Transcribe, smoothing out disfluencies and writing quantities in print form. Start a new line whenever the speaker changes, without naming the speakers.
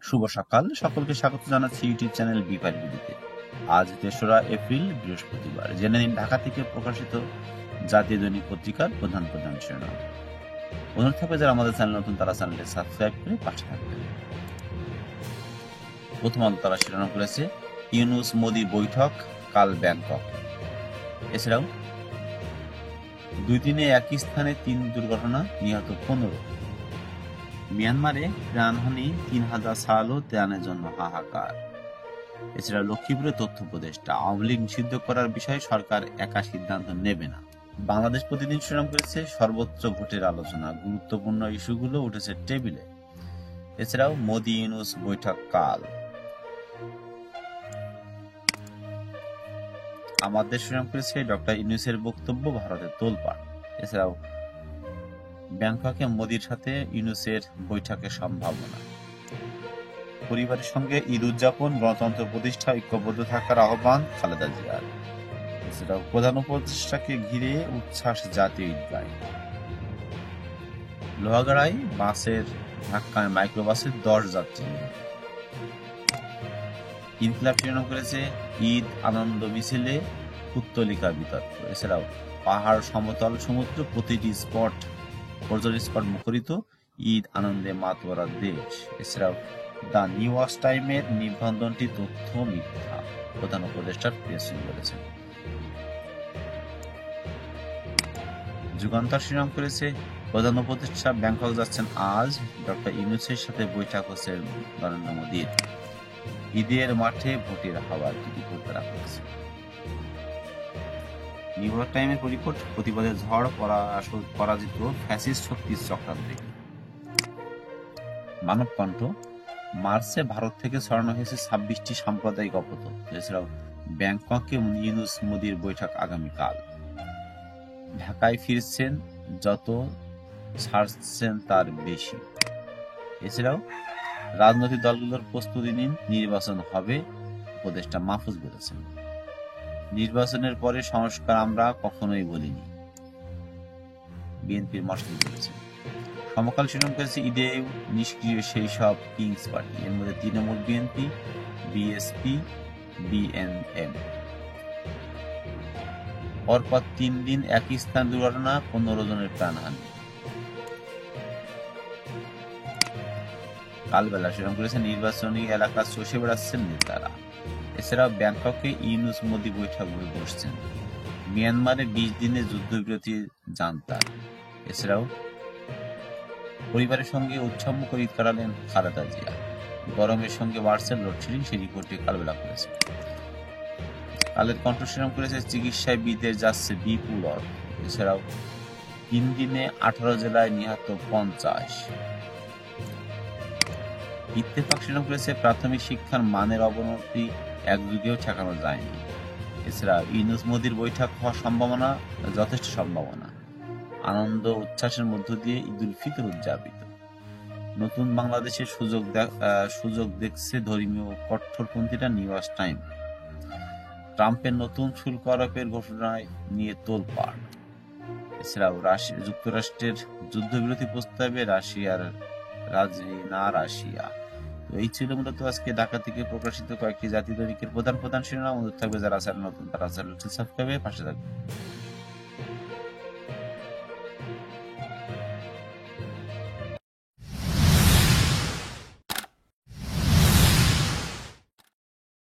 শুভ সকাল, সকলকে স্বাগত জানাচ্ছি ইউটিউব চ্যানেল বিপার বিডিতে। আজ ৩রা এপ্রিল, বৃহস্পতিবার। জেনে নিন ঢাকা থেকে প্রকাশিত জাতীয় দৈনিক পত্রিকার প্রধান প্রধান শিরোনাম। অনুরোধ থাকবে যারা আমাদের চ্যানেল নতুন তারা চ্যানেলটি সাবস্ক্রাইব করে পাশে থাকবেন। প্রথম আলো তারা শিরোনাম করেছে ইউনূস মোদি বৈঠক কাল ব্যাংকক। এছাড়াও 2 দিনে একই স্থানে 3 দুর্ঘটনা, নিহত 15। মিয়ানমারে প্রাণহানি 3000 ছাড়ালো, ত্রাণের জন্য হাহাকার। এছাড়া লক্ষ্মীপুরে তথ্য উপদেষ্টা, আওয়ামী লীগ নিষিদ্ধ করার বিষয়ে সরকার একা সিদ্ধান্ত নেবে না। বাংলাদেশ প্রতিদিন শিরোনাম করেছে সর্বত্র ভোটের আলোচনা, গুরুত্বপূর্ণ ইস্যুগুলো উঠেছে টেবিলে। এছাড়াও মোদি ইউনূস বৈঠক কাল। আমাদের শিরোনাম করেছে ডক্টর ইউনূসের বক্তব্য ভারতের তোলপাড়। এছাড়াও ব্যাংককে মোদির সাথে ইউনূসের বৈঠকের সম্ভাবনা। পরিবারের সঙ্গে ঈদ উদযাপন, গণতন্ত্র প্রতিষ্ঠা, ঐক্যবদ্ধ থাকার আহ্বান খালেদা জিয়ার। এছাড়াও প্রধান উপদেষ্টাকে ঘিরে উচ্ছ্বাস জাতীয় ঈদগায়। লোহাগাড়ায় বাসের ধাক্কায় মাইক্রোবাসের 10 যাত্রী নিহত। ইনকিলাব শিরোনাম করেছে ঈদ আনন্দ মিছিলে পুত্তলিকা বিতর্ক। এছাড়াও পাহাড়, সমতল, সমুদ্র, প্রতিটি পর্যটন স্পট মুখরিত, ঈদ আনন্দে মাতোয়ারা দেশ। এছাড়াও দ্য নিউ ইয়র্ক টাইমের নিবন্ধনটি তথ্য মিথ্যা, প্রধান উপদেষ্টার প্রেসিং বলেছেন। যুগান্তর শিরোনাম করেছে প্রধান উপদেষ্টা ব্যাংকক যাচ্ছেন আজ, ডক্টর ইউনূসের সাথে বৈঠক হচ্ছে নরেন্দ্র মোদীর। ঈদের মাঠে ভোটের হাওয়ার রিপোর্ট করা হয়েছে। নিউ ইয়র্ক টাইমের রিপোর্ট, প্রতিবাদের ঝড়, পরাজিত ফ্যাসিস্ট শক্তির চক্রান্তে। মানবকণ্ঠ, মার্চে ভারত থেকে ছড়ানো হয়েছে 26টি সাম্প্রদায়িক অপতন। এছাড়াও ব্যাংককে ইউনূস মোদির বৈঠক আগামীকাল। ঢাকায় ফিরছেন যত, ছাড়ছেন তার বেশি। এছাড়াও রাজনৈতিক দলগুলোর প্রস্তুতি নিন, নির্বাচন হবে, উপদেষ্টা মাহফুজ বলেছেন। নির্বাচনের পরে সংস্কার আমরা কখনোই বলিনি, বিএনপির মসজিদ বলেছেন। সমকাল শিরোনাম করেছে ঈদে নিষ্ক্রিয় সেই সব কিংস পার্টি। এর মধ্যে তৃণমূল, বিএনপি, বিএসপি, বিএনএম। পরপর 3 দিন একই স্থান দুর্ঘটনা, 15 জনের প্রাণহানি। কালবেলা শিরোনাম করেছে নির্বাচনী এলাকা চষে বেড়াচ্ছেন নেতারা। এছাড়াও ব্যাংককে ইউনূস মোদি বৈঠক বসছেন। মিয়ানমারে 20 দিনের যুদ্ধবিরতি জানতার। এছাড়াও পরিবারের সঙ্গে উৎসবমুখর ঈদ কাটালেন খালেদা জিয়া। গরমের সঙ্গে বাড়ছে লোডশেডিং, সেই রিপোর্টে কালবেলা করেছে। কালের কণ্ঠ শিরোনাম করেছে চিকিৎসায় বিদেশ যাচ্ছে বিপুল অর্থ। এছাড়াও 3 দিনে 18 জেলায় নিহত 50। ইত্তেফাক শিরোনাম করেছে প্রাথমিক শিক্ষার মানের অবনতি এক যুগেও ঠেকানো যায়নি। এছাড়া ইউনূস মোদির বৈঠক হওয়ার সম্ভাবনা, যথেষ্ট সম্ভাবনা। আনন্দ উচ্ছ্বাসের মধ্য দিয়ে ঈদুল ফিতর উদযাপিত। নতুন বাংলাদেশের সুযোগ দেখছে ধর্মীয় কট্টরপন্থীরা, নিউ ইয়র্ক টাইম। ট্রাম্পের নতুন শুল্ক আরোপের ঘোষণায় নিয়ে তোলপাড়। এছাড়াও যুক্তরাষ্ট্রের যুদ্ধবিরতি প্রস্তাবে রাশিয়ার রাজি না রাশিয়া। তো এই ছিল মূলত আজকে ঢাকা থেকে প্রকাশিত কয়েকটি জাতীয় দৈনিকের প্রধান প্রধান শিরোনাম। অনুরোধ থাকবে যারা চ্যানেল নতুন তারা চ্যানেলটি সাবস্ক্রাইব করে পাশে থাকবে।